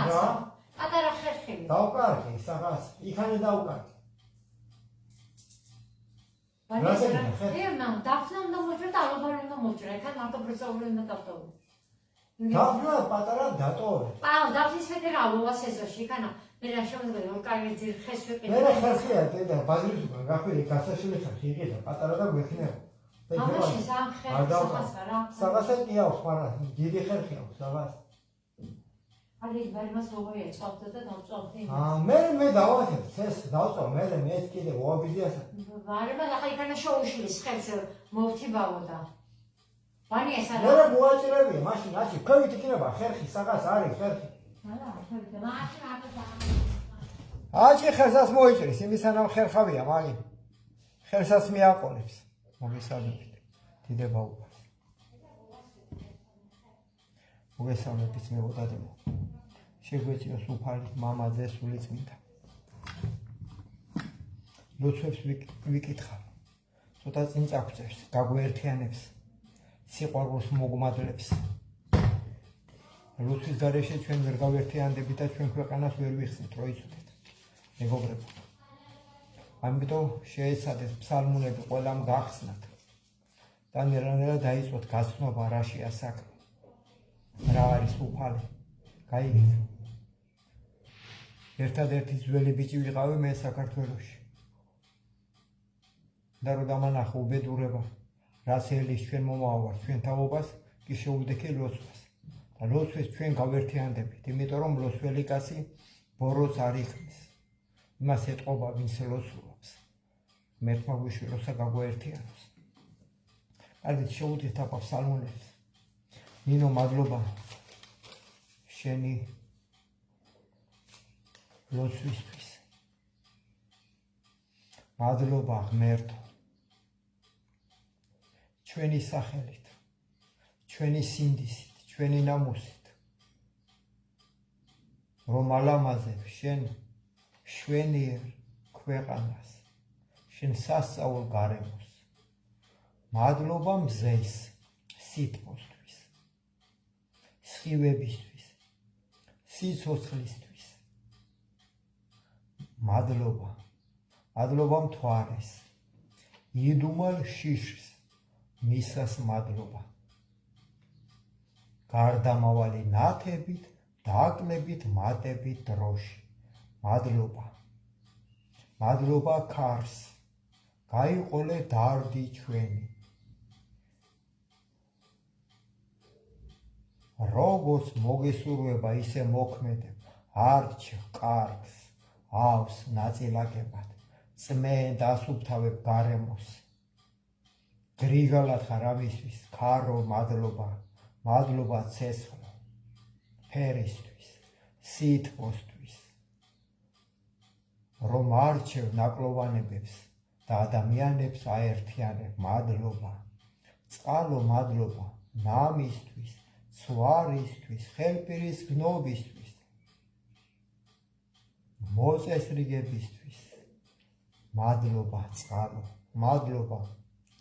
საღასა. პატარა ხერხი. დავკარგე საღას, იქანე დავკარგე. Верно, давно на может алобар на может, ეხა მარტო პრესაული უნდა დავტოვო. დავნა პატარა დატოვე. დავნის ფედერალურა სეზონში, იქანა მე რა შემოგვიდგა რომ კარგი ძირ ხეს ვიყიდე. მე რა ხერხია დედა, ბაზრის უკან გახვიდე გასაშლელი ხარ, იყიდა პატარა და გვექნება. ამაში სამ ხერხს სახასა რა. საღასა კი აქვს, მაგრამ დიდი ხერხი აქვს საღას. აი ბარიმას როგორია წავდა და დავწავდი. მე დავახებ, ეს დავწავ, მეც კიდე ვაბიძიასა. ბარიმა ახლა იქანა შოუშილის ხერხს მოვთიბავოდა. ვანი ეს არა. მე მოაჭრებია, მაშინ აში, ქვევით იქნება ხერხი, საღას არის ხერხი. არა, ქვევით, მაშინ აკეთა. აჭი ხერხს მოიჭრის, იმისანამ ხერხავია, მაგი. ხერხს მიაყოლებს. მოგესალმებით. დიდება უკვე. მოგესალმებით მეგობრებო. შეგვეციოს უფალი მამაძე სული წმინდა. ლოცვებს ვიკითხავ. ცოტა წინ წაგვწევს, გაგვერთიანებს. სიყვარულს მოგმადლებს. ლოცვის გარეშე ჩვენ ვერ გავერთიანდებით და ჩვენ ქვეყანას ვერ ვიხსნით, რო იცოდეთ. მეგობრებო. ამიტომ შეეცადეთ ფსალმუნები ყველამ გახსნათ. და ნერანერა დაიწყოთ გაცნობა რაშია საქმე. რა არის უფალი? გაიგეთ. ერთადერთი ძველი ბიჭი ვიყავი მე საქართველოში. და რო დამანახო უბედურება, რაც ელის ჩვენ მომავართ ჩვენ თაობას, კი შეუდექი ლოცვას. და ლოცვას ჩვენ გავერთიანდებით, იმიტომ რომ ლოცველი კაცი ბოროს არ იხმის. იმას ეტყობა ვინც ლოცულობს. მერტმა გვიშვილოსა გაგვაერთიანოს. კარგით შეუდეთ აბა ფსალმუნებს. ნინო მადლობა შენი ლოცვისთვის. მადლობა ღმერთო. ჩვენი სახელით, ჩვენი სინდისით, ჩვენი ნამუსით. რომ ალამაზებ შენ შვენიერ ქვეყანას, შენ სასწაულ გარემოს. მადლობა მზეს, სითბოსთვის, სხივებისთვის, სიცოცხლისთვის. მადლობა, მადლობა მთვარეს, იდუმალ შიშს, მისას მადლობა. გარდამავალი ნათებით, დაკლებით, მატებით დროში. მადლობა. მადლობა ქარს, გაიყოლე დარდი ჩვენი. როგორც მოგესურვება, ისე მოქმედებ, არჩევ კარგს,ავს ნაწილაკებად, წმენ დასუფთავებ გარემოს. გრიგალად ხარ ამისთვის, ქარო მადლობა, მადლობა ცეცხლო, ფერისთვის, სითბოსთვის. რომ არჩევ ნაკლოვანებებს და ადამიანებს აერთიანებ, მადლობა. წყალო მადლობა, ნამისთვის, ცვარისთვის, ხელპირის გნობისთვის, მოწესრიგებისთვის. მადლობა წყალო, მადლობა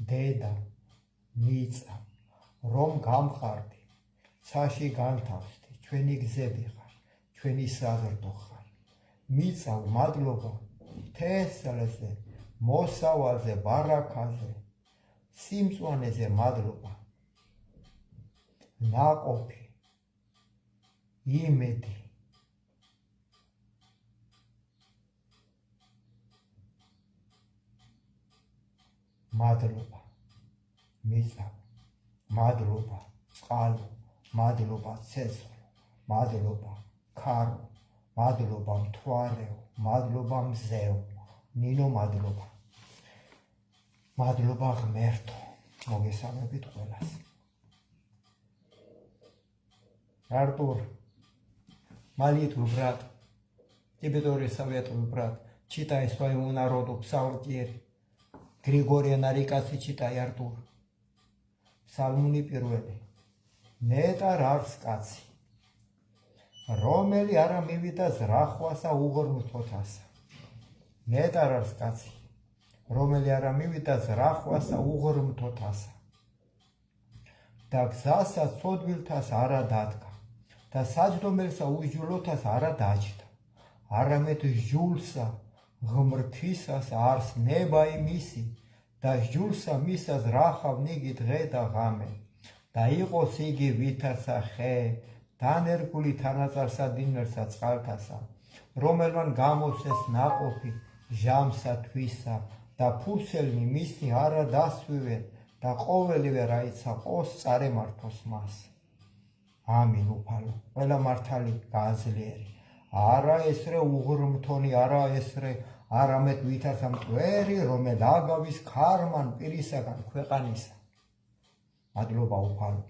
დედა, მიწა, რომ გამყარდი, ცაში განთავსდი, ჩვენი გზები ხარ, ჩვენი საზრდო ხარ. მიწა მადლობა, თესლზე, მოსავალზე, ბარაქაზე, სიმწვანეზე მადლობა. ნაყოფი, იმედი. მადლობა, მიწა, მადლობა, წყალო, მადლობა, ცეცხლო, მადლობა, ქარო, მადლობა, მთვარეო, მადლობა, მზეო, ნინო მადლობა. მადლობა ღმერთო, მოგესალმებით ყველას. Артур, молитву, брат, тебе тоже советую, брат, читай своему народу псалтирь. Григория Нарикасы читай, Артур. Псалмуни პირველი. ნეტარ არს კაცი, რომელი არა მივიდა ზრახვასა უღრმთოთასა. ნეტარ არს კაცი, რომელი არა მივიდა ზრახვასა უღრმთოთასა. და გზასა ცოდვილთას არა დადგა. და საჯდომელსა უსჯულოთას არა დაჯდა, არამედ სჯულსა ღმრთისას არს ნება იმისი და სჯულსა მისას რახავ ნიგი დღე და ღამე და იყოს იგი ვითარსა ხე დანერგული თანაწარსა დინერსა წყალთასა, რომელმან გამოსეს ნაყოფი ჟამსა თვისა და ფურცელნი მისნი არა დასვივენ და ყოველივე რაიცა ყოს წარემართოს მას. ამინ უფალო, ყველა მართალი გააძლიერე, არა ესრე უღრმთონი, არა ესრე არამედ ვითარსა მტვერი, რომელ აგავის ქარმან პირისაგან ქვეყანისა. მადლობა უფალო,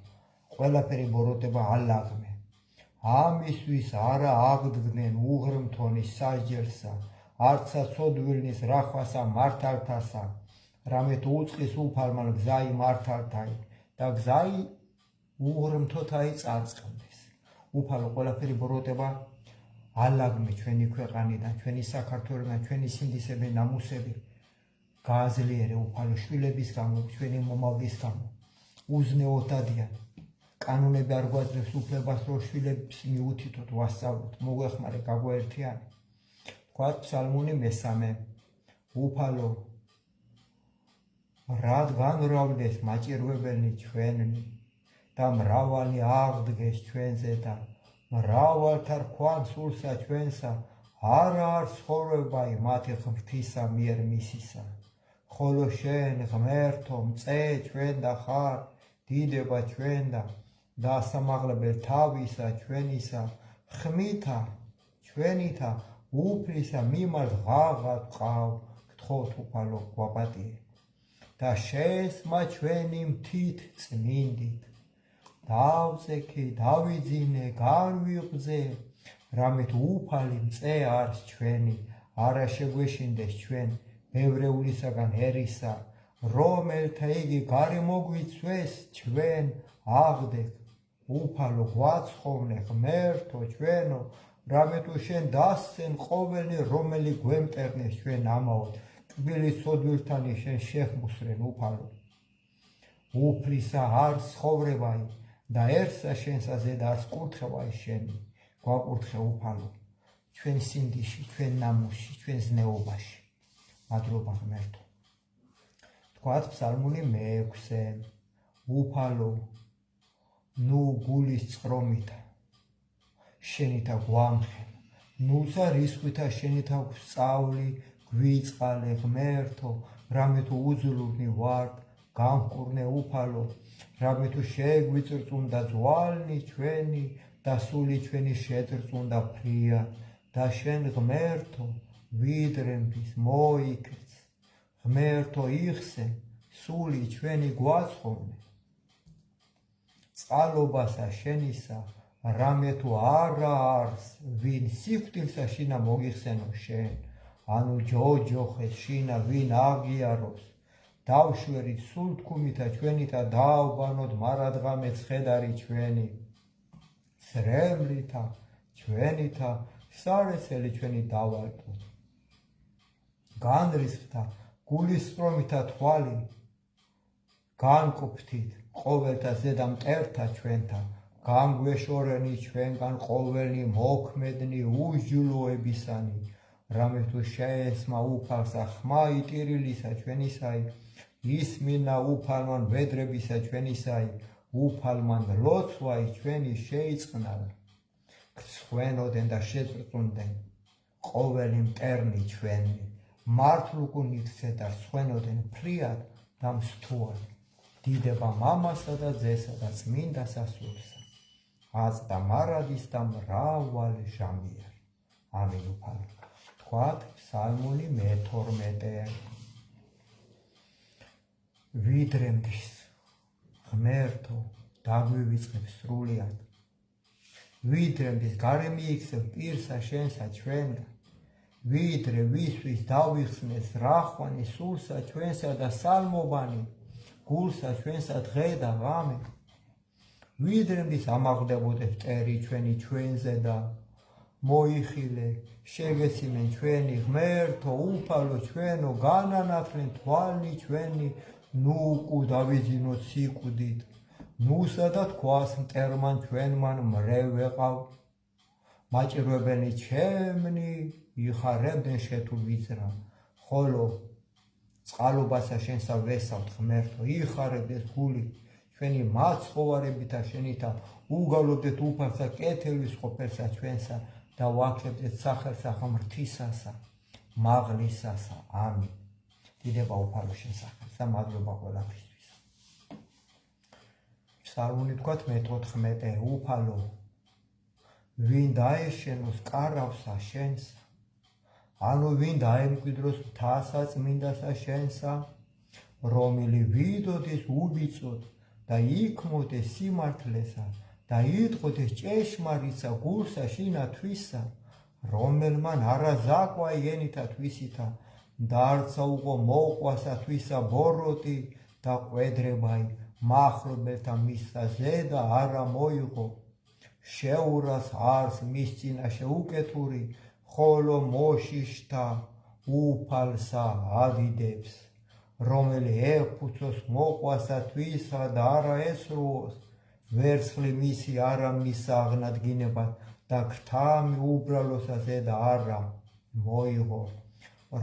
ყველაფერი ბოროტება ალაგმე, ამისთვის არა აღდგნენ უღრმთონი სასჯელსა, არცა ცოდვილნის რახვასა მართალთასა, რამეთ უწყის უფალმან გზაი მართალთაი და გზაი უღრმთოთაი წარწყდეს. უფალო, ყველაფერი ბოროტება ალაგმე ჩვენი ქვეყანიდან, ჩვენი საქართველოდან, ჩვენი სინდისები, ნამუსები გააძლიერე უფალო, შვილების გამო, ჩვენი მომავლის გამო. უზნეოდადიან კანონები არ გვაძლევს უფლებას, რომ შვილებს მიუთითოთ, ვასწავლოთ, მოგვეხმარე, გაგვაერთიანი. ვთქვათ ფსალმუნი მესამე, უფალო, რადგან რავდეს მაჭირვებელნი ჩვენნი და მრავალი აღდგეს ჩვენზე და მრავალთა რქვან სულსა ჩვენსა, არა არის ცხოვრებაი მათი ღმრთისა მიერ მისისა, ხოლო შენ ღმერთო მწე ჩვენ და ხარ, დიდება ჩვენ და ასამაღლებელ თავისა ჩვენისა, ხმითა ჩვენითა უფლისა მიმართ ღაღად ვყავ, გთხოვთ უფალო გვაპატიე და შესმა ჩვენი მთით წმინდით დავწექი, დავიძინე, განვიღძე, რამეთ უფალი მწე არის ჩვენი, არა შეგვეშინდეს ჩვენ ბევრეულისაგან ერისა, რომელთა იგი გარემოგვიცვეს ჩვენ აღდექ. უფალო გვაცხოვნე ღმერთო ჩვენო, რამე თუ შენ დასცენ ყოველნი, რომელი გვემტერნეს ჩვენ ამაოდ, ტკბილი ცოდვილთანი შენ შეხმუსრენ უფალო. უფლისა არ ცხოვრებაი და ერთსა შენსა ზედა არს კურთხევაი შენი, გვაკურთხე უფალო, ჩვენ სინდიში, ჩვენ ნამუსში, ჩვენ ზნეობაში. მადლობა ღმერთო. ვთქვათ ფსალმუნი მეექვსე, უფალო, ნუ გულის წყრომითა შენითა გვამხენ, ნუცა რისხვითა შენითა გვსწავლი, გვიწყალე ღმერთო, რამე თუ უძლურნი ვართ, გამჰკურნე უფალო, რამე თუ შეგვიწრწუნდა ძვალნი ჩვენი და სული ჩვენი შეწრწუნდა ფრია და შენ ღმერთო ვიდრემთვის მოიქეც, ღმერთო იხსე, სული ჩვენი გვაცხოვნე. წყალობასა შენისა, რამე თუ არა არს, ვინ სიკვდილსა შინა მოგიხსენო შენ, ანუ ჯოჯოხეს შინა ვინ აღიაროს, დავშვერით სულ თქუმითა ჩვენითა დაავბანოთ მარადღამე ცხედარი ჩვენი, სრემლითა ჩვენითა სარესელი ჩვენი დავალტოთ. განრისხთა გულისწრომითა თვალი, განკუფთით ყოველთა ზედა მტერთა ჩვენთა, განგვეშორენი ჩვენგან ყოველნი მოქმედნი უსჯულოებისანი, რამე თუ შეესმა უფალსა ხმა იტირილისა ჩვენისაი, ისმინა უფალმან ვედრებისა ჩვენისაი, უფალმან ლოცვაი ჩვენი შეიწყნარა. გცხვენოდენ და შეწრწუნდნენ ყოველი მტერნი ჩვენი, მართლუკუნითზე და სხვენოდენ ფრიად და მსთუად. დიდება მამასა და ძესა და წმინდა სასულსა, აწდა მარადის და მრავალი ჟამიერი. ამინ უფალო. ვთქვათ ფსალმუნი მეთორმეტე, ვიდრემდის ღმერთო დაგვივიწყებ სრულიად, ვიდრემდის გარემიიქცევ პირსა შენსა ჩვენგან, ვიდრე ვისთვის დავიხსნეს რახვანი სულსა ჩვენსა და სალმობანი გულსა ჩვენსა დღე და ღამე, ვიდრემდის ამაღდებოდეთ მტერი ჩვენი ჩვენზე და მოიხილე, შეგეციმენ ჩვენი ღმერთო უფალო ჩვენო, განანათლენ თვალნი ჩვენი, ნუ უკუ დავიძინოთ სიკვდით, ნუსა და თქვას მტერმან ჩვენმან მრევ ვეყავ მაჭირვებენი ჩემნი იხარებდნენ შეთუ ვიძრა ხოლო წყალობასა შენსა ვესავთ ღმერთო იხარებდეს გული ჩვენი მაცხოვარებითა შენითა უგავლობდეთ უფალსა კეთილვის ყოფილსა ჩვენსა და ვაქლებდეთ სახელსა ღმრთისასა მაღლისასა ამინ დიდება უფალო შენ სახელსა მადლობა ყველაფრისთვის ფსალმუნი თქვათ მე-14 უფალო ვინ დაეშენოს კარავსა შენსა ანუ ვინ დაემკვიდროს მთასა წმინდასა შენსა რომელი ვიდოდეს უბიწოდ და იქმოდეს სიმართლესა და იტყოდეს ჭეშმარიტსა გულსა შინა თვისა რომელმან არა ზაკვა ენითა თვისითა და არცა უყო მოყვასა თვისა ბოროტი და ყვედრებაი მახლობელთა მისთა ზედა არა მოიღო შეურას არს მის წინაშე უკეთური ხოლო მოშიშთა უფალსა ადიდებს რომელი ეფუცოს მოყვასა თვისა და არა ესრუოს ვერცხლი მისი არა მის აღნადგინებად და ქრთამი უბრალოსა ზედა არა მოიღო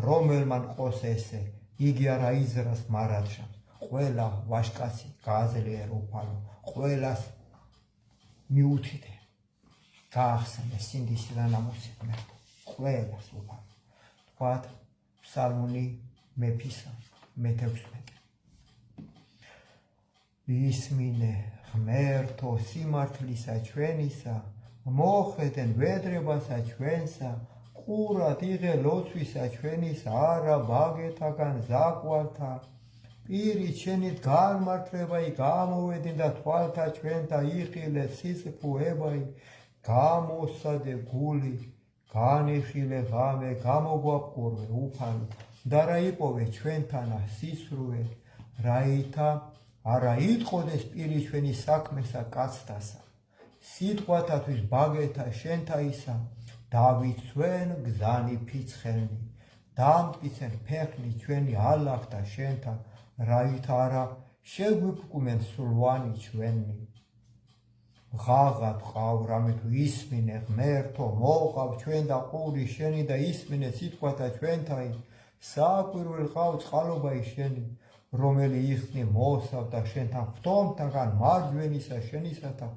რომელმან ყოს ესე იგი არა იზრას მარადშავს ყველა ვაშკაცი გააძლიერა უფალო ყველას მიუთიდე გაახსენე სინდისი და ნამუსი ღმერთო ყველას უფალო თქვათ ფსალმუნი მეფისა მე-16 ისმინე ღმერთო სიმართლისა ჩვენისა მოხედენ ვედრებასა ჩვენსა ყურად იღე ლოცვისა ჩვენისა არა ბაგეთაგან ზაკვართა პირით შენით განმართლებაი გამოვედინ და თვალთა ჩვენთა იხილე სისფუებაი გამოსადე გული განიხილე ღამე გამოგვაპყურვე უფალო და რა იპოვე ჩვენთანა სისრუე რაითა არა იტყოდეს პირი ჩვენი საქმესა კაცთასა სიტყვათათვის ბაგეთა შენთაისა დავიცვენ გზანი ფიცხელნი დამტკიცენ ფეხნი ჩვენი ალახთა შენთან რაითა არა შეგვიფკუმენ სულვანი ჩვენი ღაღად ყავ რამე თუ ისმინე ღმერთო მოყავ ჩვენ და ყური შენი და ისმინე სიტყვათა ჩვენთაი საკვირველ ყავ წყალობაი შენი რომელი იხსნი მოსავ და შენთან ხტომთაგან მარჯვენისა შენისათა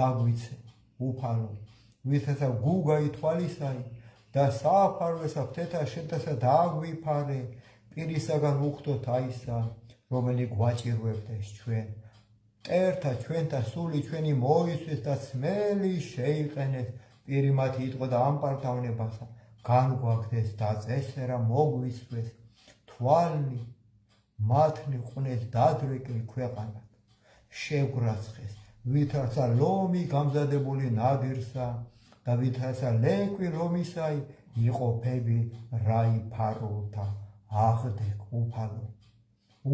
დაგვიცე უფალო ვისაცა გუგა ითვალისაი და საფარვესა თეთა შენთასა დაგვიფარე პირისაგან უხდოთ აისა რომელი გვაჭირვებდეს ჩვენ მტერთა ჩვენთა სული ჩვენი მოისვეს და სმელი შეიყენეს პირი მათი იტყო და ამპართავნებასა განგვაგდეს და წესერა მოგვისვეს თვალნი მათნი ყვნეს დადრეკილ ქვეყანად შეგვრაცხეს ვითარცა ლომი გამზადებული ნადირსა და ვითარცა ლეკვი ლომისაი იყოფები რაი ფარულთა აღდეკ უფალო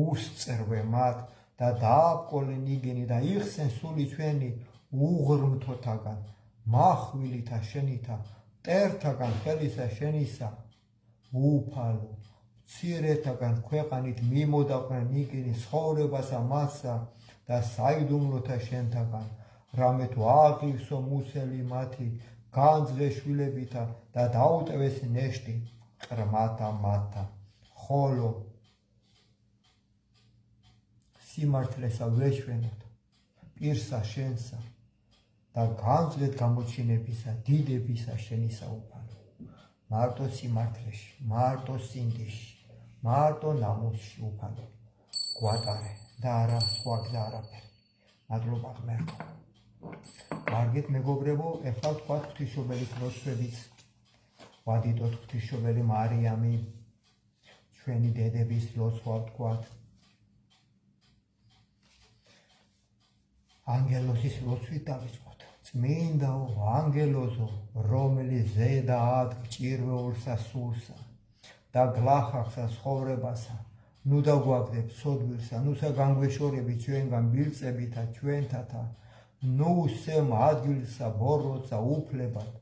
უსწრვე მათ და დააბკოლენ იგენი და იხსენ სული ჩვენი უღრმთოთაგან მახვილითა შენითა მტერთაგან ხელისა შენისა უფალო მცირეთაგან ქვეყანით მიმოდაყვნენ იგენი ცხოვრებასა მასა და საიდუმლოთა შენთაგან რამე თუ აღივსო მუსელი მათი განძღე შვილებითა და დაუტევეს ნეშტი ყრმათა მათთა ხოლო სიმართლესა ვეშვენოთ პირსა შენსა და განძღეთ გამოჩინებისა დიდებისა შენისა უფალო მარტო სიმართლეში მარტო სინდიში მარტო ნამუსში უფალო გვატარე და არა სხვა გზა არაფერი მადლობა ღმერთო კარგით მეგობრებო ეხლა თქვათ ღვთისმშობელის ლოცვებიც ვადიდოთ ღვთისმშობელი მარიამი ჩვენი დედების ლოცვა თქვათ ანგელოზის ლოცვით დავიწყოთ წმინდაო ანგელოზო რომელი ზედა ადგჭირვეულსა სულსა და გლახახსა ცხოვრებასა ნუ დაგვაგდებ სოდვილსა ნუსა განგვეშორები ჩვენგან მილწებითა ჩვენთათა ნუ სემ ადგილსა ბოროტსა უფლებად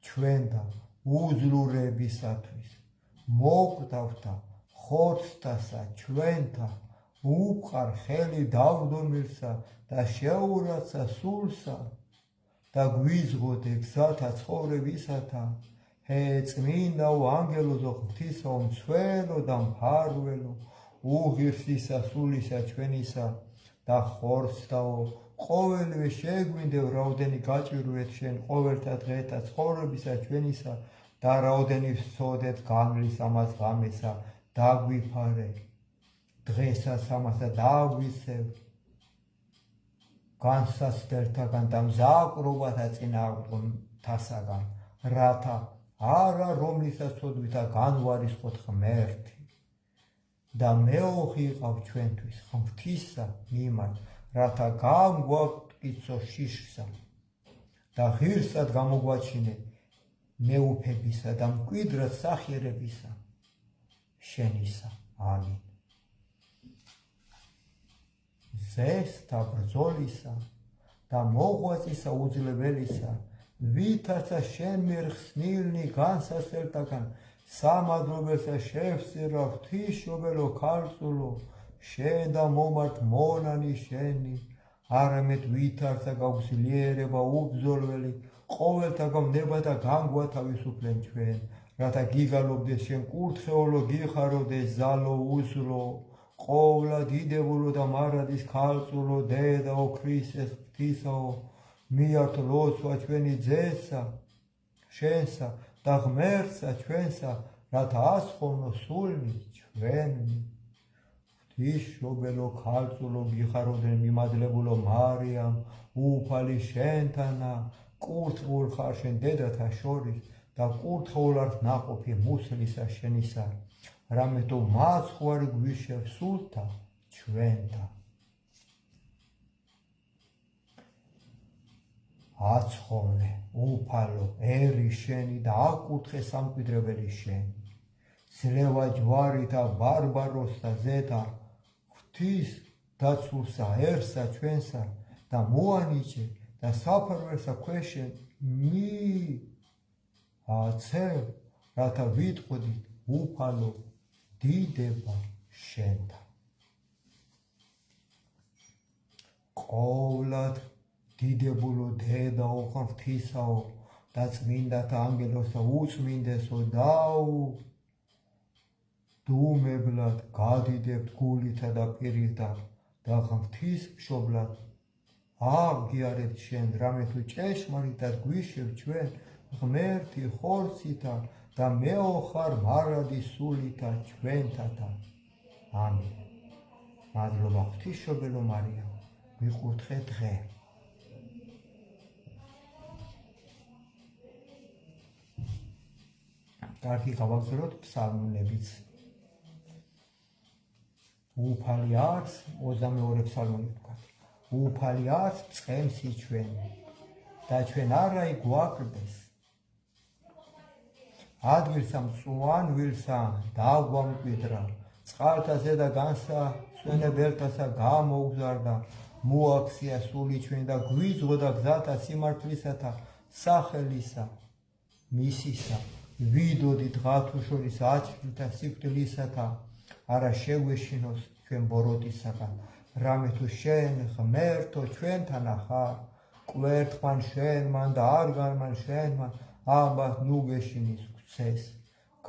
ჩვენთა უძლურებისათვის მოკვდავთა ხორცთასა ჩვენთა უყარ ხელი დავდომილსა და შეურაცა სულსა და გვიზღოდე გზათა ცხოვრებისათა ჰე წმინდაო ანგელოზო ღვთისაო მცველო და მფარველო უღირსისა სულისა ჩვენისა და ხორცდაო ყოველივე შეგვინდევ რაოდენი გაჭირვეთ შენ ყოველთა დღეთა ცხოვრებისა ჩვენისა და რაოდენი ვსწოდეთ გამლის ამას ღამესა დაგვიფარე დღესაც ამასა დაგვისევ განსასწრებთან და მზაკრობათა წინააღმდეგთასაგან რათა არა რომლისას ცოდვითა განვარისხოთ ღმერთი და მეოხი იყავ ჩვენთვის ღვთისა მიმართ რათა გამგვაკითხო შიშსა და ღირსად გამოგვაჩინე მეუფებისა და მკვიდრად სახიერებისა შენისა ამინ ზესთა ბრძოლისა და მოღვაწისა უძლებელისა ვითარცა შენ მიერ ხსნილნი განსასწრებთან სამადლობელსა შევსირა ღვთისმშობელო ქალწულო შენ და მომართ მონანი შენი არამედ ვითარცა გაგვძლიერება უბრძოლველი ყოველთა გამნება და განგვათავისუფლენ ჩვენ რათა გიგალობდეს შენ კურთხეულო გიხაროდეს ზალო უსრო ყოვლა დიდებულო და მარადის ქალწულო დედაო ქრისტეს ღვთისაო მიართო ლოცვა ჩვენი ძესა შენსა და ღმერთსა ჩვენსა რათა ასხოვნო სულნი ჩვენი ღვთისმშობელო ქალწულო გიხაროდნენ მიმადლებულო მარიამ უფალი შენთანა კურთხეულ ხარ შენ დედათა შორის და კურთხეულ ართ ნაყოფი მუსლისა შენისა რამე თუ მაცხვარი გვიშევ სულთა ჩვენთა აცხოვნე უფალო ერი შენი და აკურთხე სამკვიდრებელი შენი ძლევა ჯვარითა ბარბაროსთა ზეთა ღვთის დაცულსაერსა ჩვენსა და მოანიჭე და საფარველსა ქვეშენ მიაცევ რათა ვიტყოდით უფალო დიდება შენთა ყოვლად დიდებულო დედაო ღვთისაო და წმინდათა ანგელოსა უწმინდესო დაუ დუმებლად გადიდებთ გულითა და პირითა და ღვთისმშობლად აღგიარებთ შენ რამე თუ ჭეშმარიტად გვიშევ ჩვენ ღმერთი ხორცითა და მეოხარ მარადის სულითა ჩვენთათა ამინ მადლობა ღვთისმშობელო მარიამ მიყურთხე დღე კარგი გავაგზავნოთ ფსალმუნებიც უფალი არს 22 ფსალმუნი ვთქვათ უფალი არს წყემსი ჩვენი და ჩვენ არაი გვაკლდეს ადგილსა მწვან ვილსა დაგვამკვიდრა წყალთა ზედა განსა სვენებელთასა გამოუგზარდა მოაქცია სული ჩვენი და გვიზღოდა გზათა სიმართლისათა სახელისა მისისა ვიდოდით ღათუ შორის აჩვენთა სიკვდილისათა არა შეგვეშინოს ჩვენ ბოროტისაგან რამე თუ შენ ღმერთო ჩვენთანა ხარ კვერთხმან შენმან და არ განმან შენმან ამბად ნუ გეშინის გცეს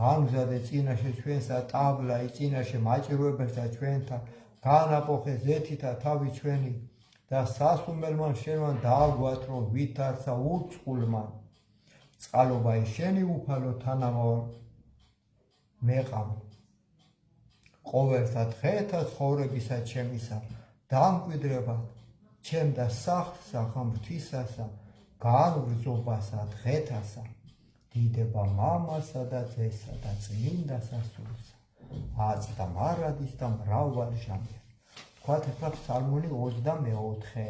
განგზადე წინაშე ჩვენსა ტაბლა წინაშე მაჭირვებელსა ჩვენთან განაპოხე ზეთითა თავი ჩვენი და სასუმელმან შენმან დააგვათრო ვითარცა უწყულმან წყალობა შენი უფალო თანამავალ მეყავ ყოველთა დღეთა ცხოვრებისა ჩემისა დამკვიდრებად ჩემ და სახლსა ღმრთისასა განვრზობასა დღეთასა დიდება მამასა და ძესა და წმინდასა სულსა აწდა მარადის და მრავალჟამია თქვათ ახლა ფსალმუნი 24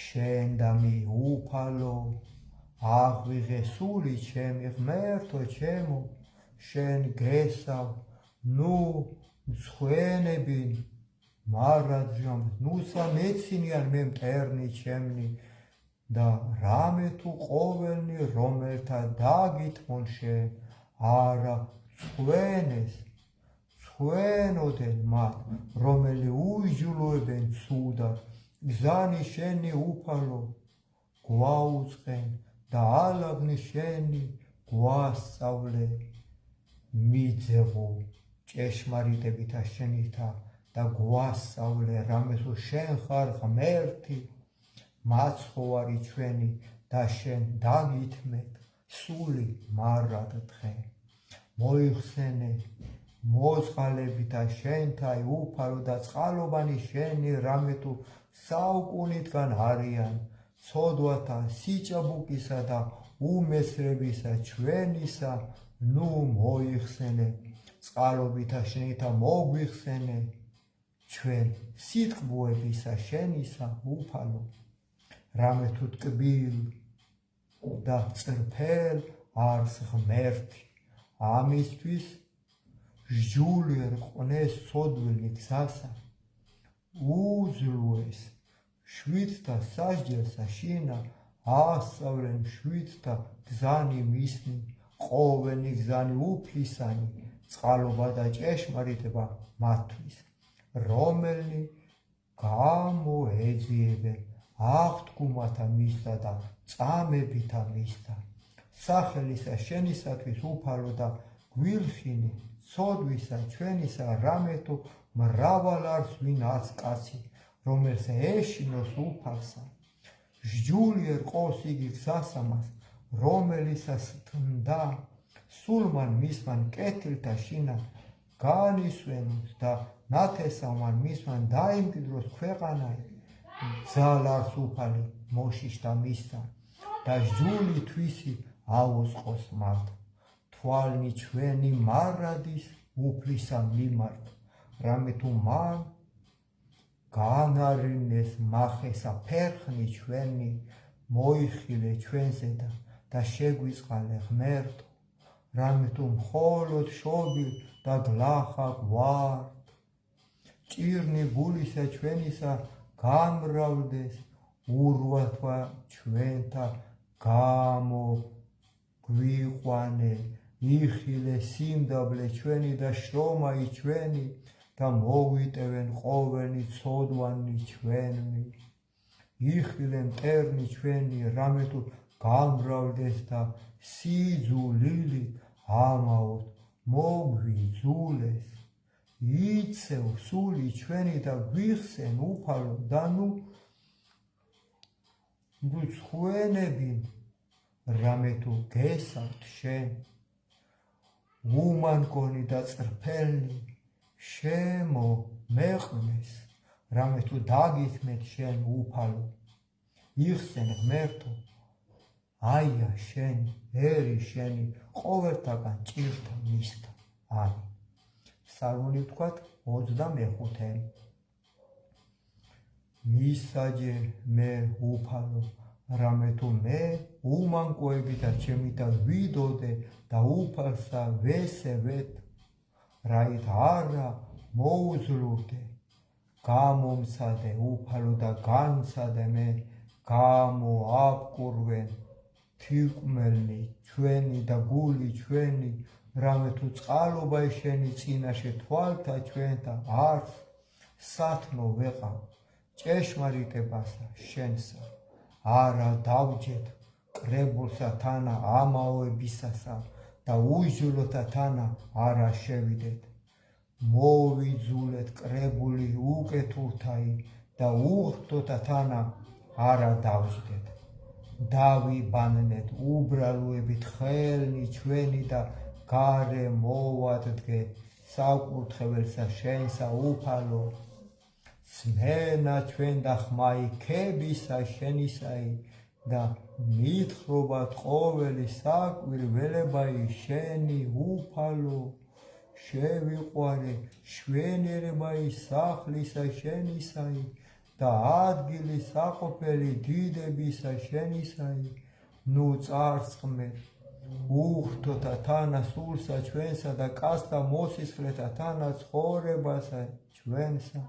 შენ და მი უფალო აღვიღე სული ჩემი ღმერთო ჩემო შენ გესავ ნუ მცხვენებინ მარადჟამ ნუსა მეცინიან მე მტერნი ჩემნი და რამე თუ ყოველნი რომელთა დაგითმონ შენ არა მცხვენეს ჩვენოდენ მათ, რომელი უიჯულოებენ ცუდად, გზანი შენი უფალო გვაუწყენ და ალაგნი შენი გვასწავლე. მიძღო ჭეშმარიტებითა შენითა და გვასწავლე, რამე თუ შენ ხარ ღმერთი, მაცხოვარი ჩვენი და შენ დაგითმეთ სული მარად დღე. მოიხსენე მოწყალებითა შენთა უფალო და წყალობანი შენი, რამე თუ საუკუნიდან არიან, ცოდვათა სიჭაბუკისა და უმესრებისა ჩვენისა, ნუ მოიხსენე წყალობითა შენითა მოგვიხსენე ჩვენ სიტყვებისა შენისა უფალო. რამე თუ ტკბილ და წრფელ არს ღმერთი, ამისთვის სჯულიერ ყვნეს ცოდვილი გზასა, უძლუეს შვიდთა სასჯელსა შინა, ასწავლენ შვიდთა გზანი მისნი, ყოვენი გზანი უფლისანი, წყალობა და ჭეშმარიტება მათთვის, რომელნი გამოეძიებენ აღთქმათა მისთა და წამებითა მისთა. სახელისა შენისათვის უფალო და გვილხინი ცოდვისა ჩვენისა, რამე თუ მრავალ არს ვინ არც კაცი, რომელს ეშინოს უფალსა. სჯულიერ ყოს იგი გზასამას, რომელიცას თმდა, სულმან მისმან კეთილთა შინა განისვენოს და ნათესავმან მისმან დაიმკვიდროს ქვეყანაი. ძალ არს უფალი მოშიშთა მისთა და სჯული თვისი აუწყოს მათ. თვალნი ჩვენი მარადის უფლისა მიმართ, რამე თუ მან განარინეს მახესა ფერხნი ჩვენი, მოიხილე ჩვენზე და შეგვიწყალე ღმერთო, რამე თუ მხოლოდ შობილ და გლახა გვართ. ჭირნი გულისა ჩვენისა გამრავლდეს, ურვათვა ჩვენთა გამოგვიყვანე, იხილე სიმდაბლე ჩვენი და შრომაი ჩვენი და მოგვიტევენ ყოვენი ცოდვანი ჩვენი. იხილე მტერნი ჩვენი, რამე თუ გამრავლდეს და სიძულილი ამაოდ მოგვიძულეს. იცევ სული ჩვენი და გვიხსენ უფალო და ნუ გვცხვენებინ, რამე თუ გესავთ შენ. უმანგონი და წრფელნი შემომეყნეს, რამე თუ დაგითმეთ შენ უფალო. იხსენ ღმერთო, აია შენი, ერი შენი, ყოველთაგან ჭირთა მისთა. ამინ. სალმონი ვთქვათ 25. მისაჯე მე უფალო, რამე თუ მე უმანკოებითა ჩემითა ვიდოდე და უფალსა ვესევეთ, რაით არა მოუძლურდე. გამომცადე უფალო და განცადე მე, გამოაპკურვენ თირკმელნი ჩვენი და გული ჩვენი, რამე თუ წყალობა შენი წინაშე თვალთა ჩვენთა არს, სათნო ვეყავ ჭეშმარიტებასა შენსა. არა დავჯეთ კრებულსა თანა ამაოებისასა და უიჯულოთა თანა არა შევიდეთ. მოვიძულეთ კრებული უკეთურთაი და უღრთოთა თანა არა დავჯდეთ. დავიბანნეთ უბრალოებით ხელნი ჩვენი და გარე მოვადგე საკურთხეველსა შენსა უფალო. სმენა ჩვენ და ხმაი ქებისა შენისაი და მითხრობათ ყოველი საკვირველებაი შენი უფალო. შევიყვარე შვენიერებაი სახლისა შენისაი და ადგილი საყოფელი დიდებისა შენისაი. ნუ წარწყმე უღრთოთა თანა სულსა ჩვენსა და კაცთა მოსისხლეთა თანა ცხოვრებასა ჩვენსა,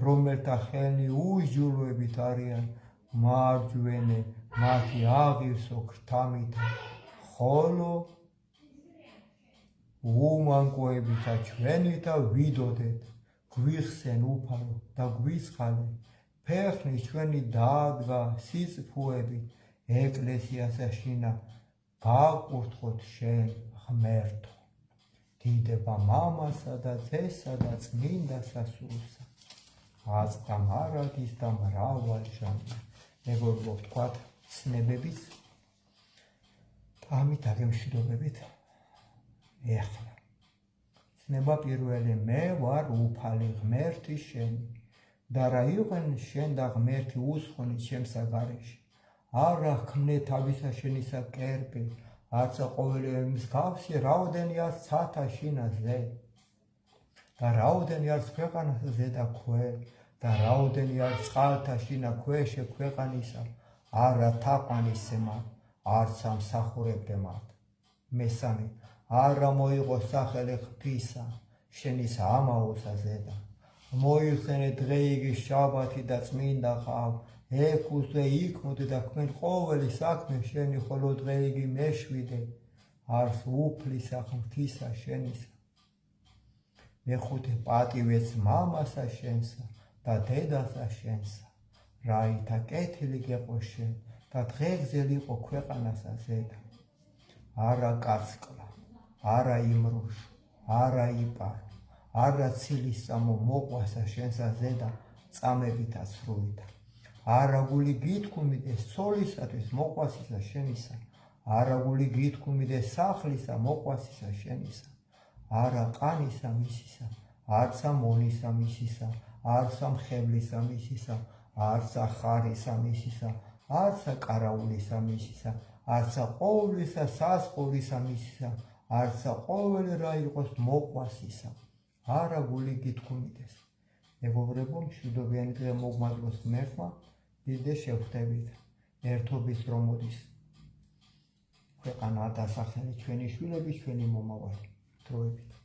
რომელთა ხელნი უიჯულოებით არიან, მარჯვენე მათი აღივსო ქრთამითა, ხოლო უმანკოებითა ჩვენი და ვიდოდეთ გვიხსენ უფალო და გვიცხალე ფეხნის ჩვენი დაადგა სიწფუები ეკლესიასა შინა გაკურთხოთ შენ ღმერთო დიდება მამასა და ძესა და წმინდა სასულსა აწდა მარადის და მრავალ ჟამია მეგობრებო ვთქვათ ცნებების ამით აგემშვიდობებით ეხლა ცნება პირველი მე ვარ უფალი ღმერთი შენი და რა იყვენ შენ და ღმერთი უსხონი ჩემსა გარეშე არა ქმნე თავისა შენისა კერპი არცა ყოველი მსგავსი რაოდენი არის ცათა შინაზე და რაოდენი არის ქვეყანას ზედა ქვე და რაოდენი არის წყალთა შინა ქვეშე ქვეყანისა არა თაყვანისე მათ არცა მსახურებდე მათ მესამე არა მოიღო სახელი ღვთისა შენის ამაოსა ზედა მოიხსენე დღე იგი შაბათი და წმინდა ხავ ეკუზე იქმოდე და ქმენ ყოველი საქმე შენი ხოლო დღე იგი მეშვიდე არს უფლისა ღვთისა შენისა მეხუთე პატივეც მამასა შენსა და დედასა შენსა რაითა კეთილი გეყო შენ და დღეგზელი იყო ქვეყანასა ზედა არა კაცკლა არა იმრუშ არა იპარო არა ცილის წამო მოყვასა შენსა ზედა წამებითა სრულითა არა გული გითქმიდეს ცოლისათვის მოყვასისა შენისა არა გული გითქმიდეს სახლისა მოყვასისა შენისა არა ყანისა მისისა არცა მონისა მისისა არცა მხევლისა მისისა არცა ხარისა მისისა არცა კარაულისა მისისა არცა ყოვლისა სასყურისა მისისა არცა ყოველი რა იყოს მოყვასისა არა გული გითქმიდეს მეგობრებო მშვიდობიანი დღე მოგმადლოს ღმერთმა დიდე შევხვდებით ერთობის რომ მოდის ქვეყანა დასახელი ჩვენი შვილები ჩვენი მომავალი დროებით